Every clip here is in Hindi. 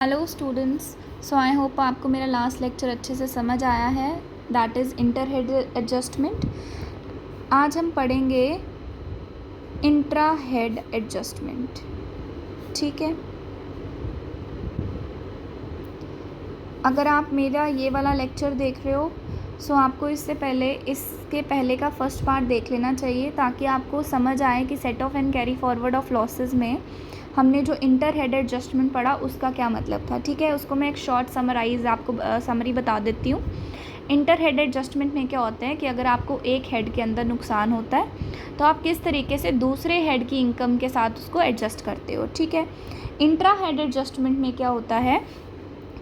Hello students. So I hope आपको मेरा लास्ट लेक्चर अच्छे से समझ आया है, that is inter head adjustment. आज हम पढ़ेंगे इंट्रा हेड एडजस्टमेंट। ठीक है, अगर आप मेरा ये वाला लेक्चर देख रहे हो सो आपको इसके पहले का फर्स्ट पार्ट देख लेना चाहिए, ताकि आपको समझ आए कि set of and carry forward of losses में हमने जो इंटर हेड एडजस्टमेंट पढ़ा उसका क्या मतलब था। ठीक है, उसको मैं एक शॉर्ट समरी बता देती हूँ। इंटर हेड एडजस्टमेंट में क्या होता है कि अगर आपको एक हेड के अंदर नुकसान होता है तो आप किस तरीके से दूसरे हेड की इनकम के साथ उसको एडजस्ट करते हो। ठीक है, इंट्रा हेड एडजस्टमेंट में क्या होता है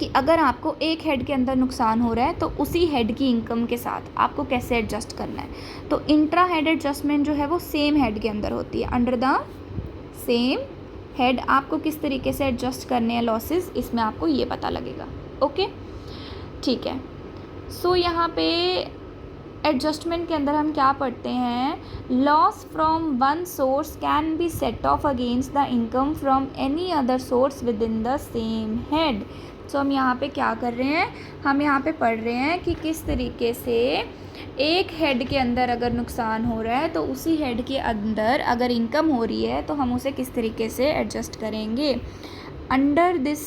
कि अगर आपको एक हेड के अंदर नुकसान हो रहा है तो उसी हेड की इनकम के साथ आपको कैसे एडजस्ट करना है। तो इंट्रा हेड एडजस्टमेंट जो है वो सेम हेड के अंदर होती है, अंडर द सेम हेड आपको किस तरीके से एडजस्ट करने हैं लॉसेस, इसमें आपको ये पता लगेगा। ओके, ठीक है। सो यहाँ पे एडजस्टमेंट के अंदर हम क्या पढ़ते हैं, loss from one source can be set off against the income from any other source within the same head. So हम यहाँ पे क्या कर रहे हैं, हम यहाँ पे पढ़ रहे हैं कि किस तरीके से एक हेड के अंदर अगर नुकसान हो रहा है तो उसी हेड के अंदर अगर इनकम हो रही है तो हम उसे किस तरीके से एडजस्ट करेंगे। Under this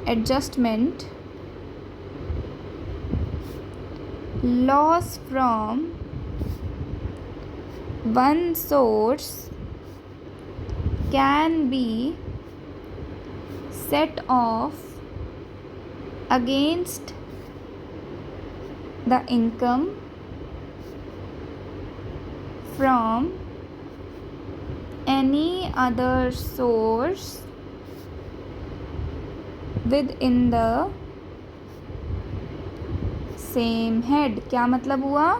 adjustment loss from one source can B set off against the income from any other source within the same head। क्या मतलब हुआ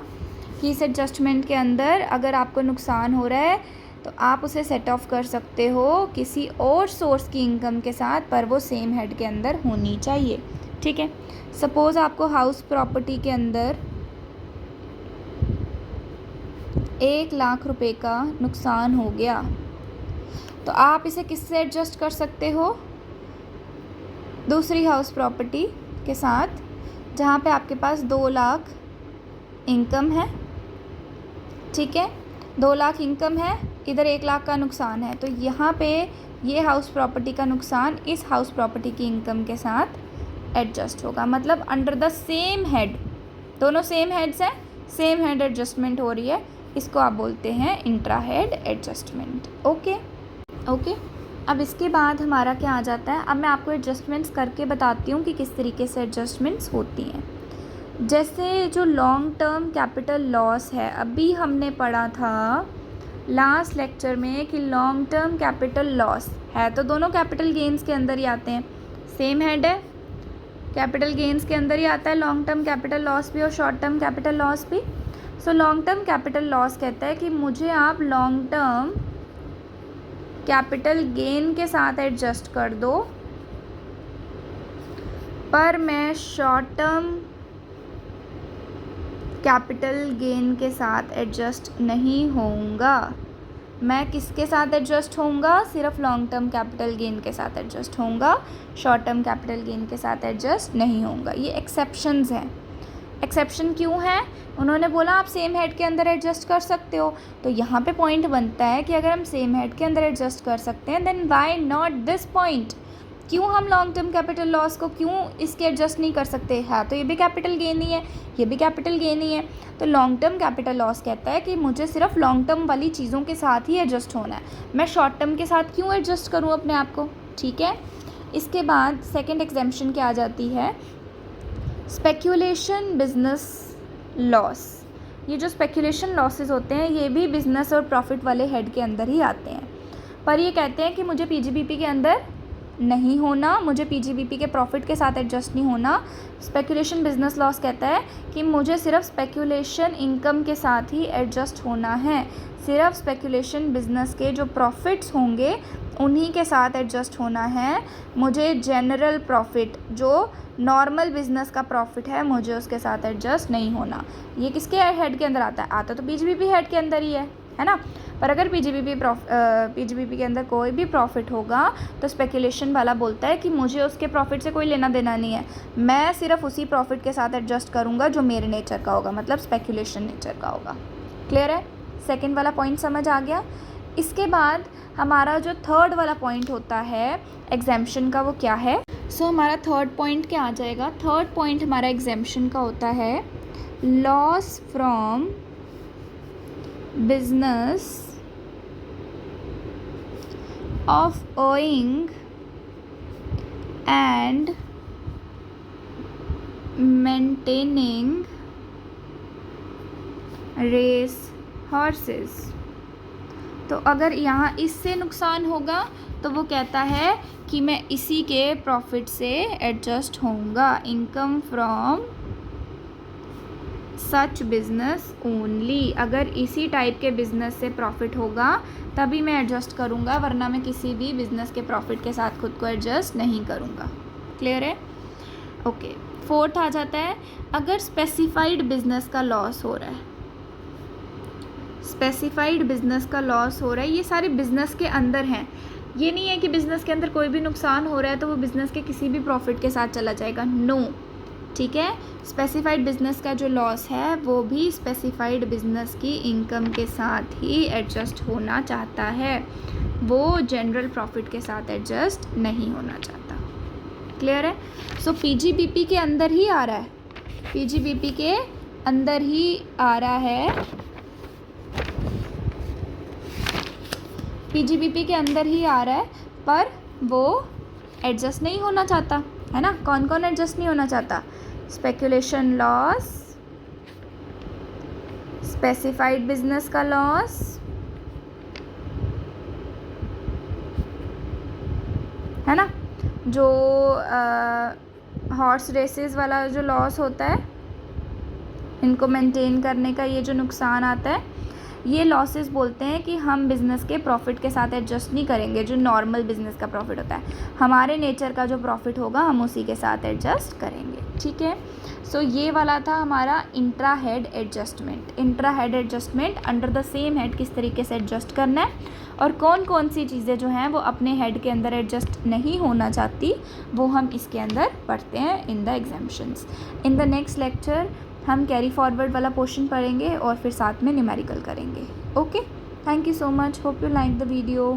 कि इस एडजस्टमेंट के अंदर अगर आपको नुकसान हो रहा है तो आप उसे सेट ऑफ कर सकते हो किसी और सोर्स की इनकम के साथ, पर वो सेम हेड के अंदर होनी चाहिए। ठीक है, सपोज़ आपको हाउस प्रॉपर्टी के अंदर 1,00,000 रुपए का नुकसान हो गया तो आप इसे किससे एडजस्ट कर सकते हो, दूसरी हाउस प्रॉपर्टी के साथ जहाँ पे आपके पास 2,00,000 इनकम है। ठीक है, 2,00,000 इनकम है, इधर 1,00,000 का नुकसान है, तो यहाँ पे ये हाउस प्रॉपर्टी का नुकसान इस हाउस प्रॉपर्टी की इनकम के साथ एडजस्ट होगा। मतलब अंडर द सेम हेड, दोनों सेम हेड्स हैं, सेम हेड एडजस्टमेंट हो रही है, इसको आप बोलते हैं इंट्रा हेड एडजस्टमेंट। ओके, अब इसके बाद हमारा क्या आ जाता है, अब मैं आपको एडजस्टमेंट्स करके बताती हूँ कि किस तरीके से एडजस्टमेंट्स होती हैं। जैसे जो लॉन्ग टर्म कैपिटल लॉस है, अभी हमने पढ़ा था लास्ट लेक्चर में कि लॉन्ग टर्म कैपिटल लॉस है तो दोनों कैपिटल गेन्स के अंदर ही आते हैं, सेम हेड है, कैपिटल गेन्स के अंदर ही आता है लॉन्ग टर्म कैपिटल लॉस भी और शॉर्ट टर्म कैपिटल लॉस भी। So long term capital loss कहता है कि मुझे आप लॉन्ग टर्म कैपिटल गेन के साथ एडजस्ट कर दो, पर मैं शॉर्ट टर्म कैपिटल गेन के साथ एडजस्ट नहीं होऊंगा। मैं किसके साथ एडजस्ट होऊंगा, सिर्फ लॉन्ग टर्म कैपिटल गेन के साथ एडजस्ट होऊंगा, शॉर्ट टर्म कैपिटल गेन के साथ एडजस्ट नहीं होऊंगा। ये एक्सेप्शंस हैं। एक्सेप्शन क्यों है, उन्होंने बोला आप सेम हेड के अंदर एडजस्ट कर सकते हो, तो यहाँ पे पॉइंट बनता है कि अगर हम सेम हेड के अंदर एडजस्ट कर सकते हैं then why not this point, क्यों हम लॉन्ग टर्म कैपिटल लॉस को क्यों इसके एडजस्ट नहीं कर सकते। हाँ, तो ये भी कैपिटल गेन ही है, ये भी कैपिटल गेन ही है। तो लॉन्ग टर्म कैपिटल लॉस कहता है कि मुझे सिर्फ लॉन्ग टर्म वाली चीज़ों के साथ ही एडजस्ट होना है, मैं शॉर्ट टर्म के साथ क्यों एडजस्ट करूँ अपने आप को। ठीक है, इसके बाद सेकेंड एग्जाम्पशन क्या आ जाती है, स्पेक्यूलेशन बिजनेस लॉस। ये जो स्पेक्यूलेशन लॉसेस होते हैं ये भी बिजनेस और प्रॉफिट वाले हेड के अंदर ही आते हैं, पर ये कहते हैं कि मुझे पीजीबीपी के अंदर नहीं होना, मुझे पीजीबीपी के प्रॉफिट के साथ एडजस्ट नहीं होना। स्पेक्यूलेशन बिजनेस लॉस कहता है कि मुझे सिर्फ स्पेक्यूलेशन इनकम के साथ ही एडजस्ट होना है, सिर्फ स्पेक्यूलेशन बिजनेस के जो प्रॉफिट्स होंगे उन्हीं के साथ एडजस्ट होना है, मुझे जनरल प्रॉफिट जो नॉर्मल बिजनेस का प्रॉफिट है मुझे उसके साथ एडजस्ट नहीं होना। ये किसके हेड के अंदर आता है, आता तो पीजीबीपी हेड के अंदर ही है ना। पर अगर पीजीबीपी के अंदर कोई भी प्रॉफिट होगा तो स्पेकुलेशन वाला बोलता है कि मुझे उसके प्रॉफिट से कोई लेना देना नहीं है, मैं सिर्फ उसी प्रॉफिट के साथ एडजस्ट करूँगा जो मेरे नेचर का होगा, मतलब स्पेकुलेशन नेचर का होगा। क्लियर है? सेकेंड वाला पॉइंट समझ आ गया। इसके बाद हमारा जो थर्ड वाला पॉइंट होता है एग्जेम्पशन का, वो क्या है? सो हमारा थर्ड पॉइंट क्या आ जाएगा? थर्ड पॉइंट हमारा एग्जेम्पशन का होता है loss from business of owning and maintaining race horses. तो अगर यहाँ इससे नुकसान होगा तो वो कहता है कि मैं इसी के प्रॉफिट से एडजस्ट होऊंगा, income from such business only. अगर इसी टाइप के बिजनेस से प्रॉफिट होगा तभी मैं एडजस्ट करूंगा, वरना मैं किसी भी बिजनेस के प्रॉफिट के साथ खुद को एडजस्ट नहीं करूंगा। क्लियर है? ओके। फोर्थ आ जाता है अगर स्पेसिफाइड बिजनेस का लॉस हो रहा है। स्पेसिफाइड बिजनेस का लॉस हो रहा है, ये सारे बिजनेस के अंदर हैं, ये नहीं है कि बिजनेस के अंदर कोई भी नुकसान हो रहा है तो वो बिजनेस के किसी भी प्रॉफिट के साथ चला जाएगा। नो, ठीक है। स्पेसिफाइड बिजनेस का जो लॉस है वो भी स्पेसिफाइड बिजनेस की इनकम के साथ ही एडजस्ट होना चाहता है, वो जनरल प्रॉफिट के साथ एडजस्ट नहीं होना चाहता। क्लियर है? सो पीजीबीपी के अंदर ही आ रहा है, पीजीबीपी के अंदर ही आ रहा है, पीजीबीपी के अंदर ही आ रहा है, पर वो एडजस्ट नहीं होना चाहता, है ना। कौन कौन एडजस्ट नहीं होना चाहता? स्पेकुलेशन लॉस, स्पेसिफाइड बिजनेस का लॉस, है ना, जो हॉर्स रेसेस वाला जो लॉस होता है, इनको मेंटेन करने का ये जो नुकसान आता है, ये लॉसेस बोलते हैं कि हम बिज़नेस के प्रॉफिट के साथ एडजस्ट नहीं करेंगे। जो नॉर्मल बिज़नेस का प्रॉफिट होता है, हमारे नेचर का जो प्रॉफिट होगा हम उसी के साथ एडजस्ट करेंगे। ठीक है। सो ये वाला था हमारा intra head adjustment. Intra head adjustment under the same head किस तरीके से एडजस्ट करना है और कौन कौन सी चीज़ें जो हैं वो अपने हेड के अंदर एडजस्ट नहीं होना चाहती, वो हम इसके अंदर पढ़ते हैं in the exemptions. In the next lecture हम कैरी फॉरवर्ड वाला पोर्शन पढ़ेंगे और फिर साथ में न्यूमेरिकल करेंगे। Okay, thank you so much, hope you like the video.